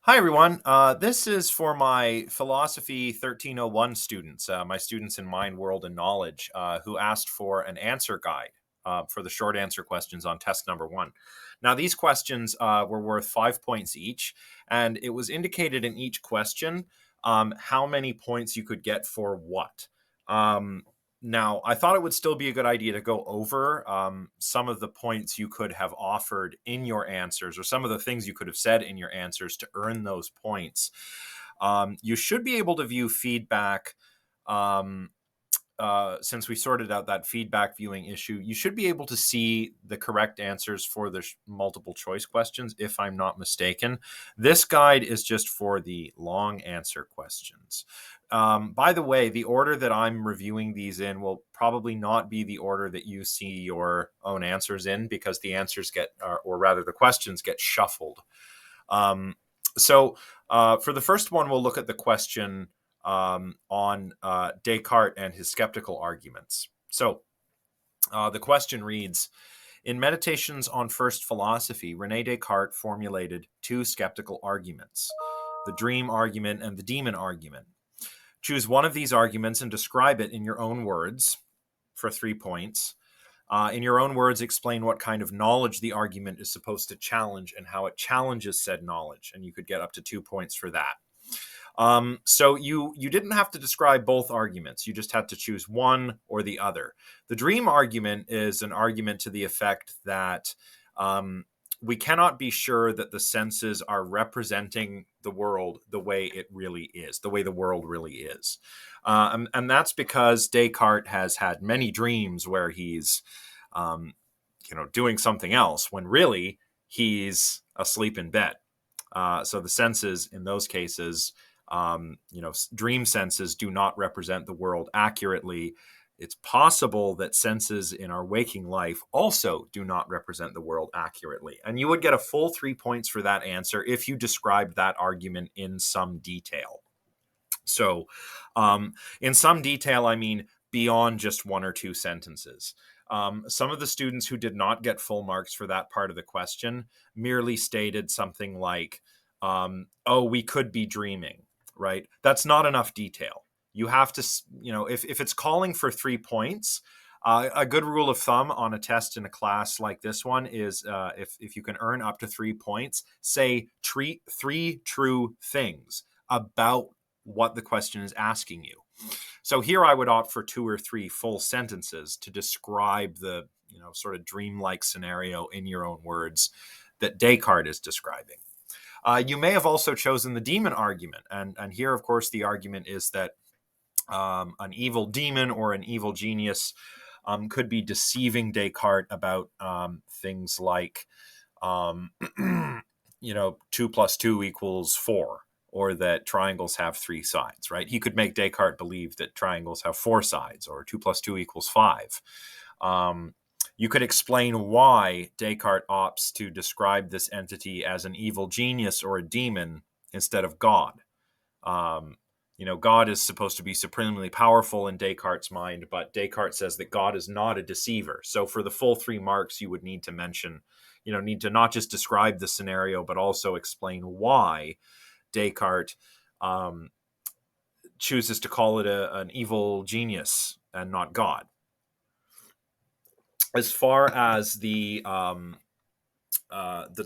Hi, everyone. This is for my Philosophy 1301 students, my students in Mind, World, and Knowledge, who asked for an answer guide for the short answer questions on test number 1. Now, these questions were worth 5 points each, and it was indicated in each question how many points you could get for what. Now, I thought it would still be a good idea to go over some of the points you could have offered in your answers, or some of the things you could have said in your answers to earn those points. You should be able to view feedback. Since we sorted out that feedback viewing issue, you should be able to see the correct answers for the multiple choice questions, if I'm not mistaken. This guide is just for the long answer questions. By the way, the order that I'm reviewing these in will probably not be the order that you see your own answers in, because the answers get, or rather the questions get shuffled. So for the first one, we'll look at the question on Descartes and his skeptical arguments. So the question reads, in Meditations on First Philosophy, René Descartes formulated two skeptical arguments, the dream argument and the demon argument. Choose one of these arguments and describe it in your own words for 3 points. In your own words, explain what kind of knowledge the argument is supposed to challenge and how it challenges said knowledge, and you could get up to 2 points for that. So you didn't have to describe both arguments. You just had to choose one or the other. The dream argument is an argument to the effect that we cannot be sure that the senses are representing the world the way it really is, the way the world really is. And that's because Descartes has had many dreams where he's, doing something else when really he's asleep in bed. So the senses in those cases, dream senses do not represent the world accurately. It's possible that senses in our waking life also do not represent the world accurately. And you would get a full 3 points for that answer if you described that argument in some detail. So in some detail, I mean beyond just 1 or 2 sentences. Some of the students who did not get full marks for that part of the question merely stated something like, oh, we could be dreaming, right? That's not enough detail. You have to, if it's calling for 3 points, a good rule of thumb on a test in a class like this one is if you can earn up to 3 points, say three true things about what the question is asking you. So here I would opt for 2 or 3 full sentences to describe the, sort of dreamlike scenario in your own words that Descartes is describing. You may have also chosen the demon argument. And here, of course, the argument is that an evil demon or an evil genius could be deceiving Descartes about things like, 2 plus 2 equals 4. Or that triangles have 3 sides, right? He could make Descartes believe that triangles have 4 sides, or 2 plus 2 equals 5. You could explain why Descartes opts to describe this entity as an evil genius or a demon instead of God. God is supposed to be supremely powerful in Descartes' mind, but Descartes says that God is not a deceiver. So for the full 3 marks, you would need to mention, need to not just describe the scenario, but also explain why Descartes chooses to call it an evil genius and not God. As far as the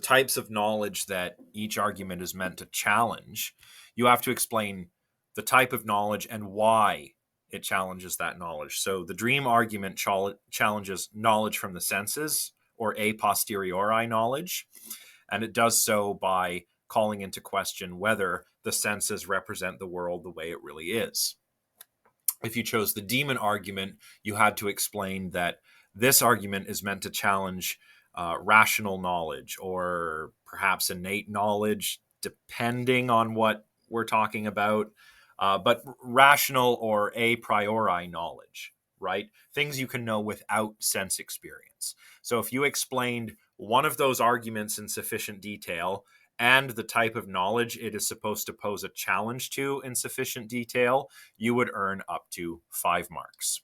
types of knowledge that each argument is meant to challenge, you have to explain the type of knowledge and why it challenges that knowledge. So the dream argument challenges knowledge from the senses, or a posteriori knowledge, and it does so by calling into question whether the senses represent the world the way it really is. If you chose the demon argument, you had to explain that this argument is meant to challenge rational knowledge, or perhaps innate knowledge, depending on what we're talking about, but rational or a priori knowledge, right? Things you can know without sense experience. So if you explained one of those arguments in sufficient detail and the type of knowledge it is supposed to pose a challenge to in sufficient detail, you would earn up to 5 marks.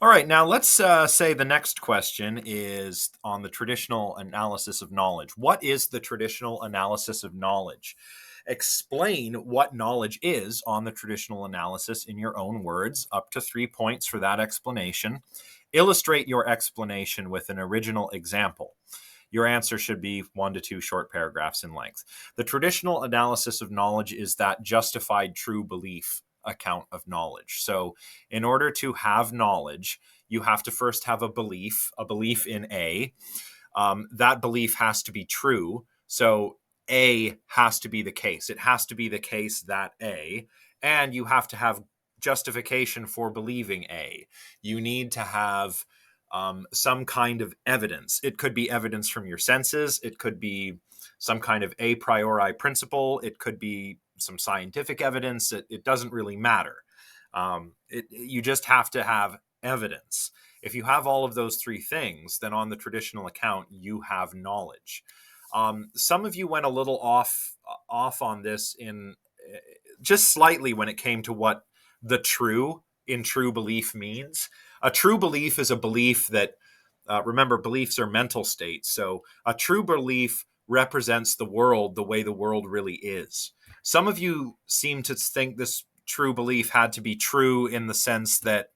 All right, now let's say the next question is on the traditional analysis of knowledge. What is the traditional analysis of knowledge? Explain what knowledge is on the traditional analysis in your own words, up to 3 points for that explanation. Illustrate your explanation with an original example. Your answer should be 1 to 2 short paragraphs in length. The traditional analysis of knowledge is that justified true belief account of knowledge. So, in order to have knowledge, you have to first have a belief in A. That belief has to be true. So, A has to be the case. It has to be the case that A, and you have to have justification for believing A. You need to have some kind of evidence. It could be evidence from your senses. It could be some kind of a priori principle. It could be some scientific evidence. It doesn't really matter. You just have to have evidence. If you have all of those three things, then on the traditional account, you have knowledge. Some of you went a little off on this in just slightly when it came to what the true in true belief means. A true belief is a belief that, remember, beliefs are mental states. So a true belief represents the world the way the world really is. Some of you seem to think this true belief had to be true in the sense that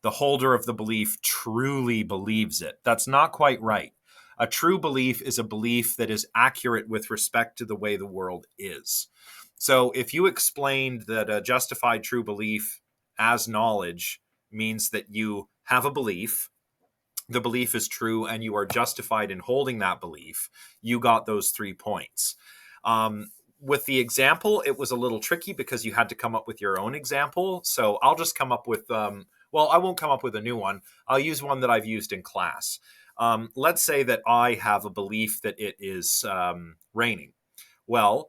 the holder of the belief truly believes it. That's not quite right. A true belief is a belief that is accurate with respect to the way the world is. So if you explained that a justified true belief as knowledge means that you have a belief, the belief is true, and you are justified in holding that belief, you got those 3 points. With the example, it was a little tricky because you had to come up with your own example. So I'll just come up with, well, I won't come up with a new one. I'll use one that I've used in class. Let's say that I have a belief that it is raining. Well,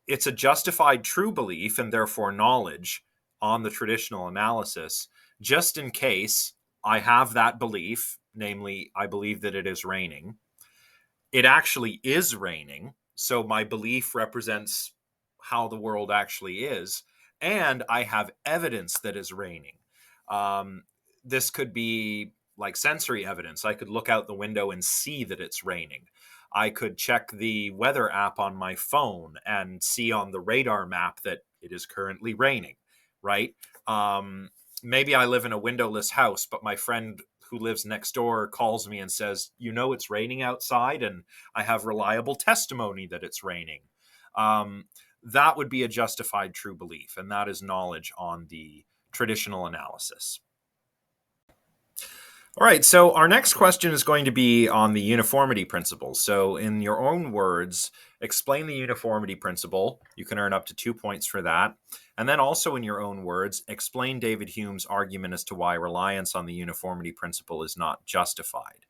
it's a justified true belief and therefore knowledge on the traditional analysis, just in case I have that belief, namely, I believe that it is raining. It actually is raining, so my belief represents how the world actually is, and I have evidence that is raining. This could be like sensory evidence. I could look out the window and see that it's raining. I could check the weather app on my phone and see on the radar map that it is currently raining, right? Maybe I live in a windowless house, but my friend who lives next door calls me and says, you know, it's raining outside, and I have reliable testimony that it's raining. That would be a justified true belief, and that is knowledge on the traditional analysis. All right, so our next question is going to be on the uniformity principle. So in your own words, explain the uniformity principle. You can earn up to 2 points for that. And then also in your own words, explain David Hume's argument as to why reliance on the uniformity principle is not justified.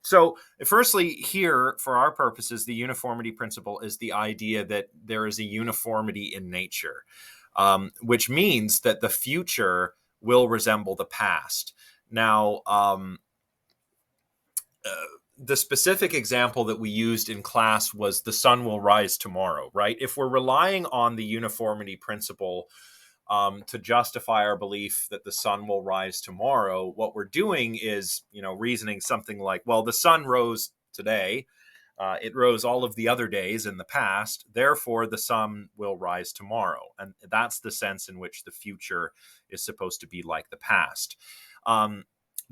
So firstly, here, for our purposes, the uniformity principle is the idea that there is a uniformity in nature, which means that the future will resemble the past. Now, the specific example that we used in class was the sun will rise tomorrow, right? If we're relying on the uniformity principle to justify our belief that the sun will rise tomorrow, what we're doing is, reasoning something like, well, the sun rose today. It rose all of the other days in the past. Therefore, the sun will rise tomorrow. And that's the sense in which the future is supposed to be like the past.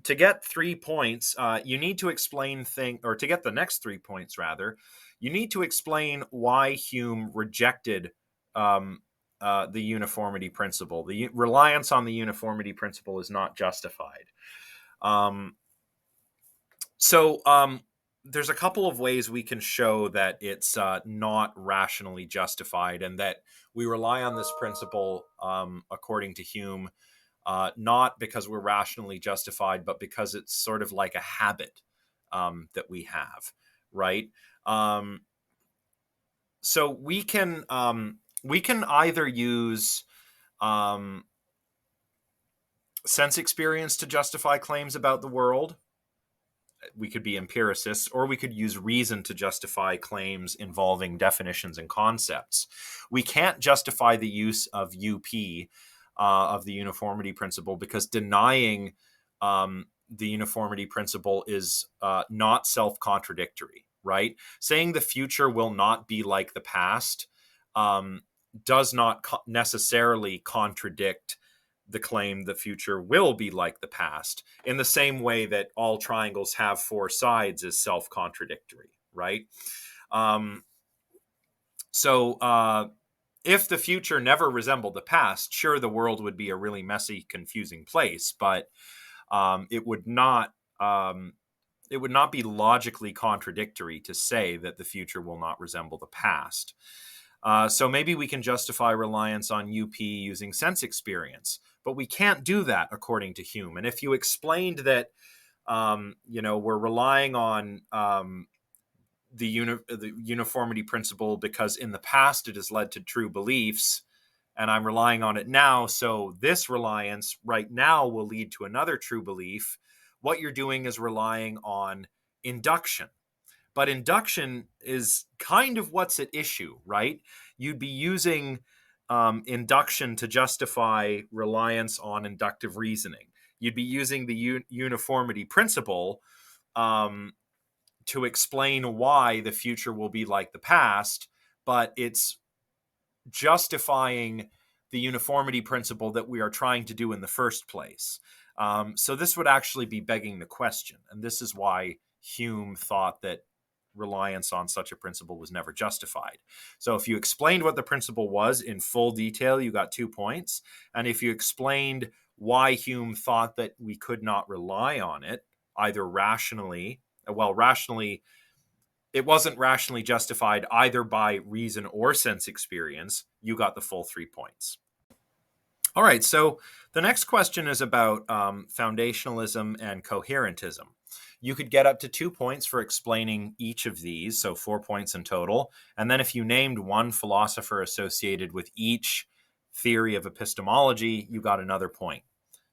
To get 3 points, you need to explain or to get the next 3 points, rather, you need to explain why Hume rejected the uniformity principle. The reliance on the uniformity principle is not justified. There's a couple of ways we can show that it's not rationally justified, and that we rely on this principle, according to Hume, not because we're rationally justified, but because it's sort of like a habit that we have, right? So we can either use sense experience to justify claims about the world. We could be empiricists, or we could use reason to justify claims involving definitions and concepts. We can't justify the use of UP of the uniformity principle, because denying the uniformity principle is not self-contradictory, right? Saying the future will not be like the past does not necessarily contradict the claim the future will be like the past, in the same way that all triangles have four sides is self-contradictory, right? So if the future never resembled the past, sure, the world would be a really messy, confusing place, but it would not be logically contradictory to say that the future will not resemble the past. So maybe we can justify reliance on UP using sense experience, but we can't do that according to Hume. And if you explained that, we're relying on the uniformity principle because in the past it has led to true beliefs, and I'm relying on it now, so this reliance right now will lead to another true belief, what you're doing is relying on induction. But induction is kind of what's at issue, right? You'd be using induction to justify reliance on inductive reasoning. You'd be using the uniformity principle to explain why the future will be like the past, but it's justifying the uniformity principle that we are trying to do in the first place. So this would actually be begging the question, and this is why Hume thought that reliance on such a principle was never justified. So if you explained what the principle was in full detail, you got 2 points. And if you explained why Hume thought that we could not rely on it, either rationally, it wasn't rationally justified either by reason or sense experience, you got the full 3 points. All right, so the next question is about foundationalism and coherentism. You could get up to 2 points for explaining each of these, so 4 points in total. And then if you named one philosopher associated with each theory of epistemology, you got another point.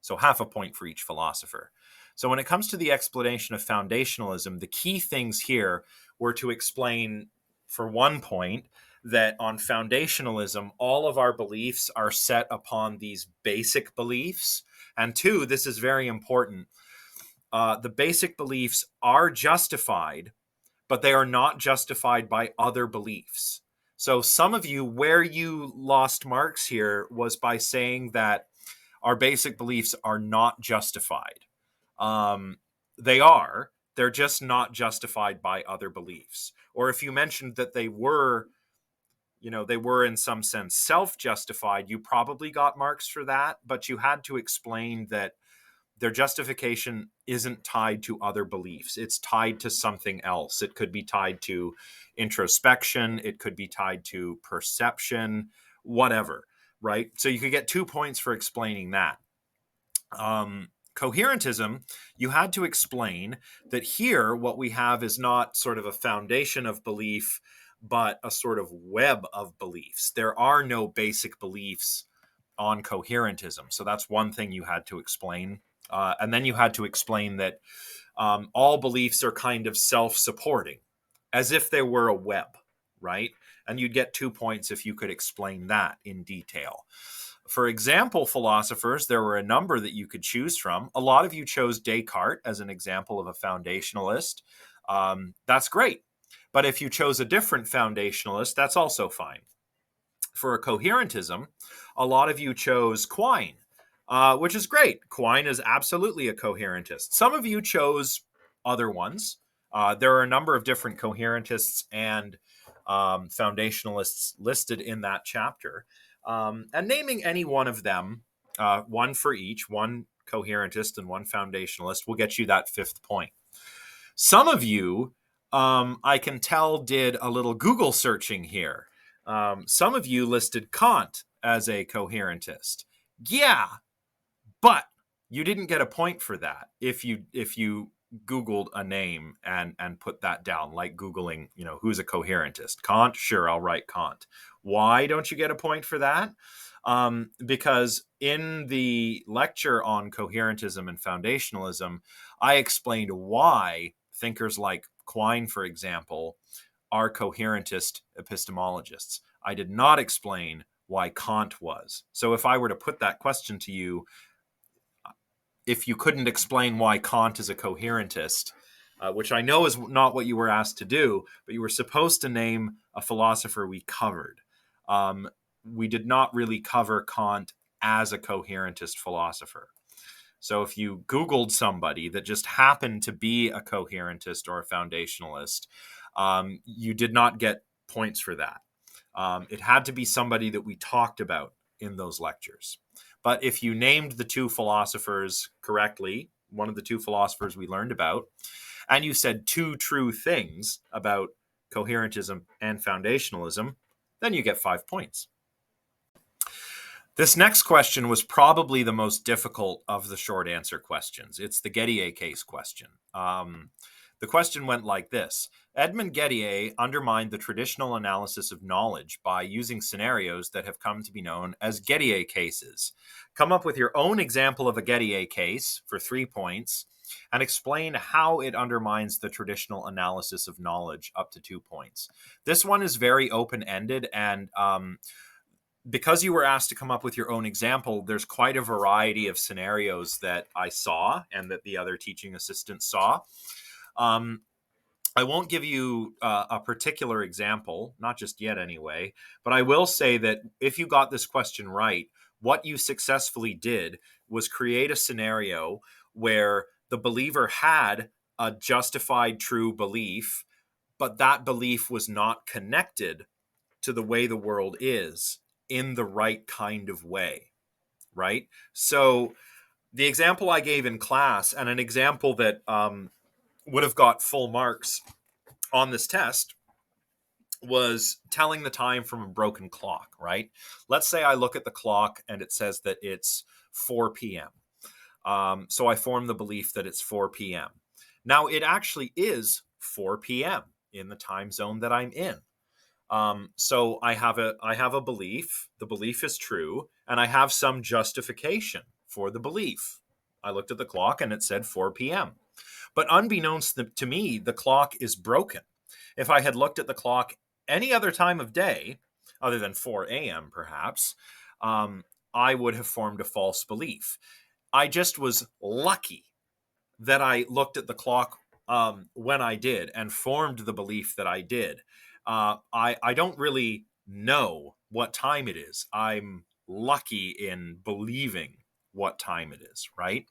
So half a point for each philosopher. So when it comes to the explanation of foundationalism, the key things here were to explain, for 1 point, that on foundationalism, all of our beliefs are set upon these basic beliefs. And 2, this is very important, the basic beliefs are justified, but they are not justified by other beliefs. So some of you, where you lost marks here was by saying that our basic beliefs are not justified. They are. They're just not justified by other beliefs. Or if you mentioned that they were in some sense self-justified, you probably got marks for that, but you had to explain that their justification isn't tied to other beliefs. It's tied to something else. It could be tied to introspection. It could be tied to perception, whatever, right? So you could get 2 points for explaining that. Coherentism, you had to explain that here what we have is not sort of a foundation of belief, but a sort of web of beliefs. There are no basic beliefs on coherentism. So that's one thing you had to explain. And then you had to explain that all beliefs are kind of self-supporting, as if they were a web, right? And you'd get 2 points if you could explain that in detail. For example, philosophers, there were a number that you could choose from. A lot of you chose Descartes as an example of a foundationalist. That's great. But if you chose a different foundationalist, that's also fine. For a coherentism, a lot of you chose Quine, which is great. Quine is absolutely a coherentist. Some of you chose other ones. There are a number of different coherentists and foundationalists listed in that chapter. And naming any one of them, one for each, one coherentist and one foundationalist, will get you that 5th point. Some of you, I can tell, did a little Google searching here. Some of you listed Kant as a coherentist. Yeah, but you didn't get a point for that if you Googled a name and put that down, like Googling, who's a coherentist. Kant, sure, I'll write Kant. Why don't you get a point for that? Because in the lecture on coherentism and foundationalism, I explained why thinkers like Quine, for example, are coherentist epistemologists. I did not explain why Kant was. So if I were to put that question to you, if you couldn't explain why Kant is a coherentist, which I know is not what you were asked to do, but you were supposed to name a philosopher we covered. We did not really cover Kant as a coherentist philosopher. So if you Googled somebody that just happened to be a coherentist or a foundationalist, you did not get points for that. It had to be somebody that we talked about in those lectures. But if you named the two philosophers correctly, one of the two philosophers we learned about, and you said two true things about coherentism and foundationalism, then you get 5 points. This next question was probably the most difficult of the short answer questions. It's the Gettier case question. The question went like this. Edmund Gettier undermined the traditional analysis of knowledge by using scenarios that have come to be known as Gettier cases. Come up with your own example of a Gettier case for 3 points and explain how it undermines the traditional analysis of knowledge up to 2 points. This one is very open-ended, and because you were asked to come up with your own example, there's quite a variety of scenarios that I saw and that the other teaching assistants saw. I won't give you a particular example, not just yet anyway, but I will say that if you got this question right, what you successfully did was create a scenario where the believer had a justified true belief, but that belief was not connected to the way the world is in the right kind of way, right? So the example I gave in class, and an example that would have got full marks on this test, was telling the time from a broken clock, right? Let's say I look at the clock and it says that it's 4 p.m. So I form the belief that it's 4 p.m. Now it actually is 4 p.m. in the time zone that I'm in. So I have a belief. The belief is true, and I have some justification for the belief. I looked at the clock and it said 4 p.m. But unbeknownst to me, the clock is broken. If I had looked at the clock any other time of day, other than 4 a.m. perhaps, I would have formed a false belief. I just was lucky that I looked at the clock when I did and formed the belief that I did. I don't really know what time it is. I'm lucky in believing what time it is, right?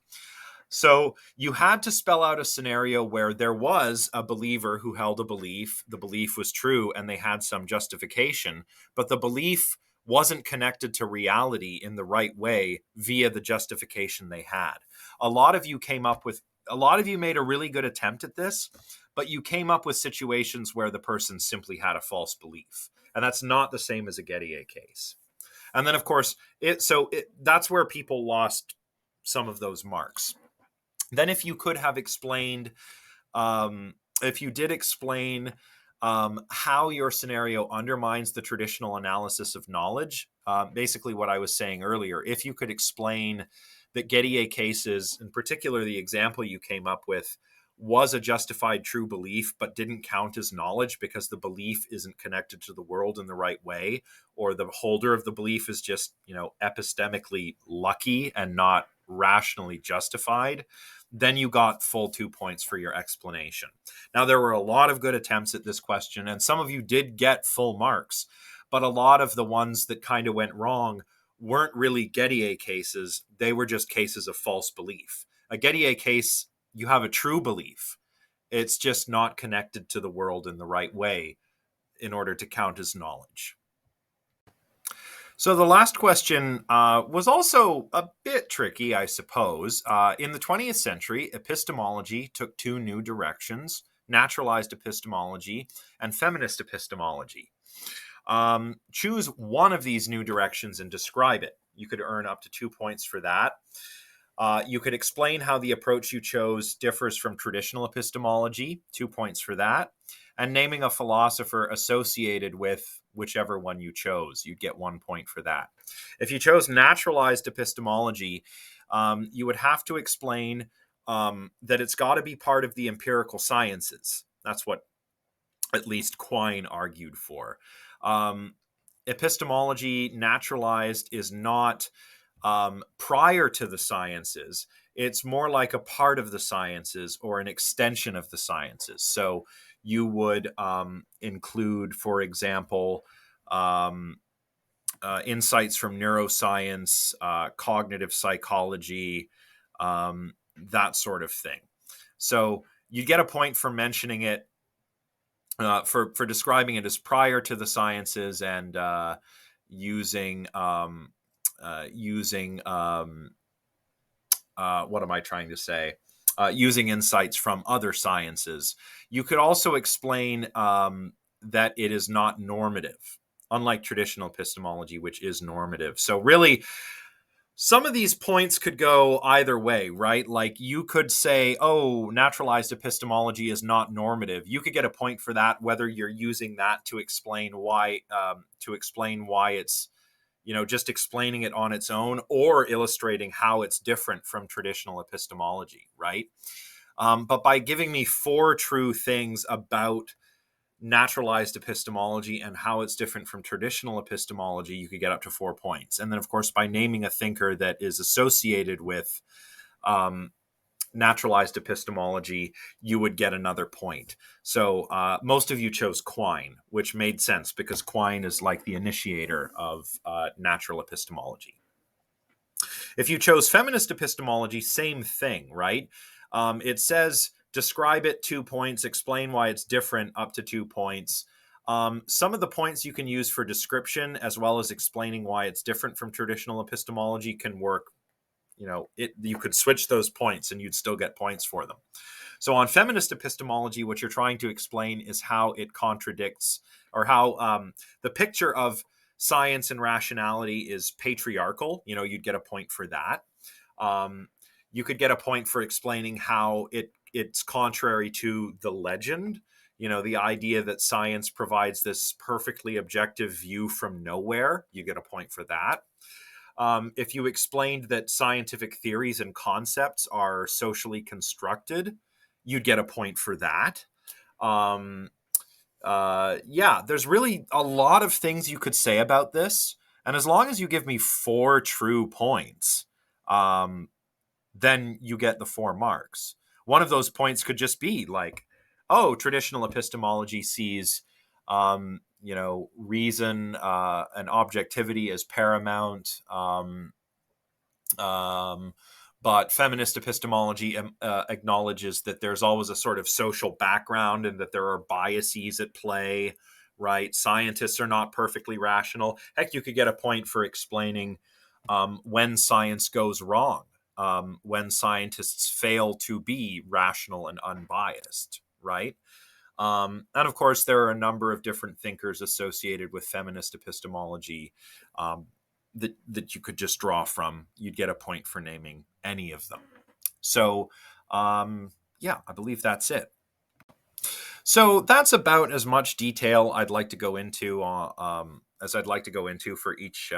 So you had to spell out a scenario where there was a believer who held a belief, the belief was true, and they had some justification, but the belief wasn't connected to reality in the right way via the justification they had. A lot of you made a really good attempt at this, but you came up with situations where the person simply had a false belief. And that's not the same as a Gettier case. And then, of course, that's where people lost some of those marks. Then if you could have explained, if you did explain how your scenario undermines the traditional analysis of knowledge, basically what I was saying earlier, if you could explain that Gettier cases, in particular the example you came up with, was a justified true belief but didn't count as knowledge because the belief isn't connected to the world in the right way, or the holder of the belief is just, epistemically lucky and not rationally justified, then you got full 2 points for your explanation. Now, there were a lot of good attempts at this question, and some of you did get full marks, but a lot of the ones that kind of went wrong weren't really Gettier cases. They were just cases of false belief. A Gettier case, you have a true belief. It's just not connected to the world in the right way in order to count as knowledge. So the last question was also a bit tricky, I suppose. In the 20th century, epistemology took 2 new directions: naturalized epistemology and feminist epistemology. Choose one of these new directions and describe it. You could earn up to 2 points for that. You could explain how the approach you chose differs from traditional epistemology, 2 points for that. And naming a philosopher associated with whichever one you chose, you'd get 1 point for that. If you chose naturalized epistemology, you would have to explain that it's got to be part of the empirical sciences. That's what at least Quine argued for. epistemology naturalized is not prior to the sciences. It's more like a part of the sciences or an extension of the sciences. So you would include, for example, insights from neuroscience, cognitive psychology, that sort of thing. So you get a point for mentioning it, for describing it as prior to the sciences and using what am I trying to say? Using insights from other sciences. You could also explain that it is not normative, unlike traditional epistemology, which is normative. So really, some of these points could go either way, right? Like you could say, oh, naturalized epistemology is not normative. You could get a point for that, whether you're using that to explain why it's, just explaining it on its own or illustrating how it's different from traditional epistemology, right? But by giving me 4 true things about naturalized epistemology and how it's different from traditional epistemology, you could get up to 4 points. And then, of course, by naming a thinker that is associated with naturalized epistemology, you would get another point. So most of you chose Quine, which made sense because Quine is like the initiator of natural epistemology. If you chose feminist epistemology, same thing, right? It says describe it 2 points, explain why it's different up to 2 points. Some of the points you can use for description as well as explaining why it's different from traditional epistemology can work. You could switch those points and you'd still get points for them. So on feminist epistemology, what you're trying to explain is how it contradicts, or how the picture of science and rationality is patriarchal. You'd get a point for that. You could get a point for explaining how it's contrary to the legend. The idea that science provides this perfectly objective view from nowhere. You get a point for that. If you explained that scientific theories and concepts are socially constructed, you'd get a point for that. There's really a lot of things you could say about this. And as long as you give me 4 true points, then you get the 4 marks. One of those points could just be like, oh, traditional epistemology sees reason and objectivity as paramount. But feminist epistemology acknowledges that there's always a sort of social background and that there are biases at play, right? Scientists are not perfectly rational. Heck, you could get a point for explaining when science goes wrong, when scientists fail to be rational and unbiased, right? And of course, there are a number of different thinkers associated with feminist epistemology that you could just draw from. You'd get a point for naming any of them. So, I believe that's it. So that's about as much detail I'd like to go into as I'd like to go into for each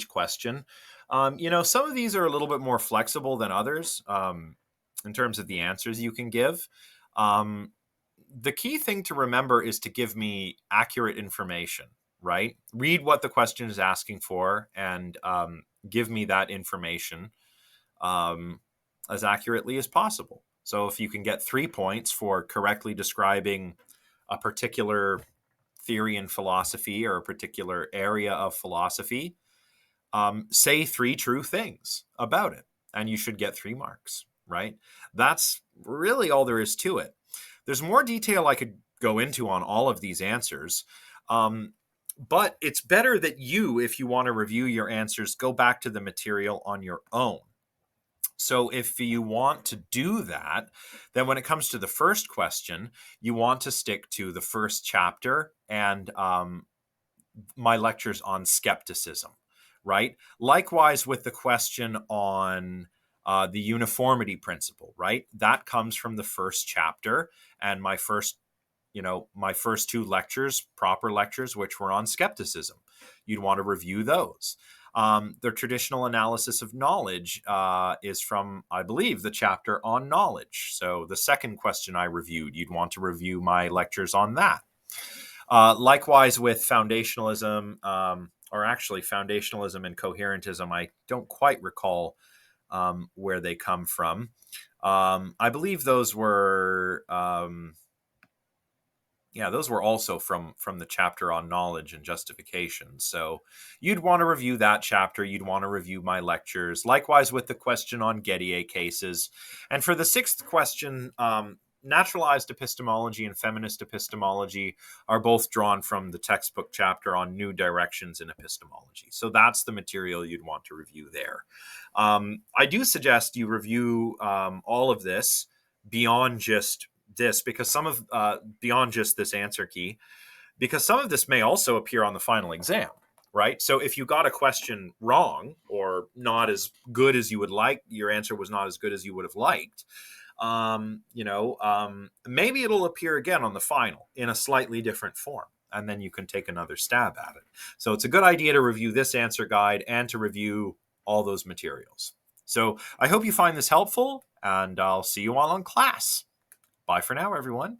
question. Some of these are a little bit more flexible than others in terms of the answers you can give. The key thing to remember is to give me accurate information, right? Read what the question is asking for and give me that information as accurately as possible. So if you can get 3 points for correctly describing a particular theory in philosophy or a particular area of philosophy, say 3 true things about it, and you should get 3 marks, right? That's really all there is to it. There's more detail I could go into on all of these answers, but it's better that you, if you want to review your answers, go back to the material on your own. So if you want to do that, then when it comes to the first question, you want to stick to the first chapter and my lectures on skepticism, right? Likewise with the question on the uniformity principle, right? That comes from the first chapter, and my first 2 lectures, proper lectures, which were on skepticism. You'd want to review those. The traditional analysis of knowledge is from, I believe, the chapter on knowledge. So the second question I reviewed, you'd want to review my lectures on that. Likewise with foundationalism, or actually foundationalism and coherentism, I don't quite recall where they come from. I believe those were those were also from the chapter on knowledge and justification. So you'd want to review that chapter. You'd want to review my lectures. Likewise with the question on Gettier cases. And for the sixth question, naturalized epistemology and feminist epistemology are both drawn from the textbook chapter on new directions in epistemology. So that's the material you'd want to review there. I do suggest you review all of this beyond just this, because some of beyond just this answer key, because some of this may also appear on the final exam, right? So if you got a question wrong or not as good as you would like, your answer was not as good as you would have liked, maybe it'll appear again on the final in a slightly different form, and then you can take another stab at it. So it's a good idea to review this answer guide and to review all those materials. So I hope you find this helpful, and I'll see you all in class. Bye for now, everyone.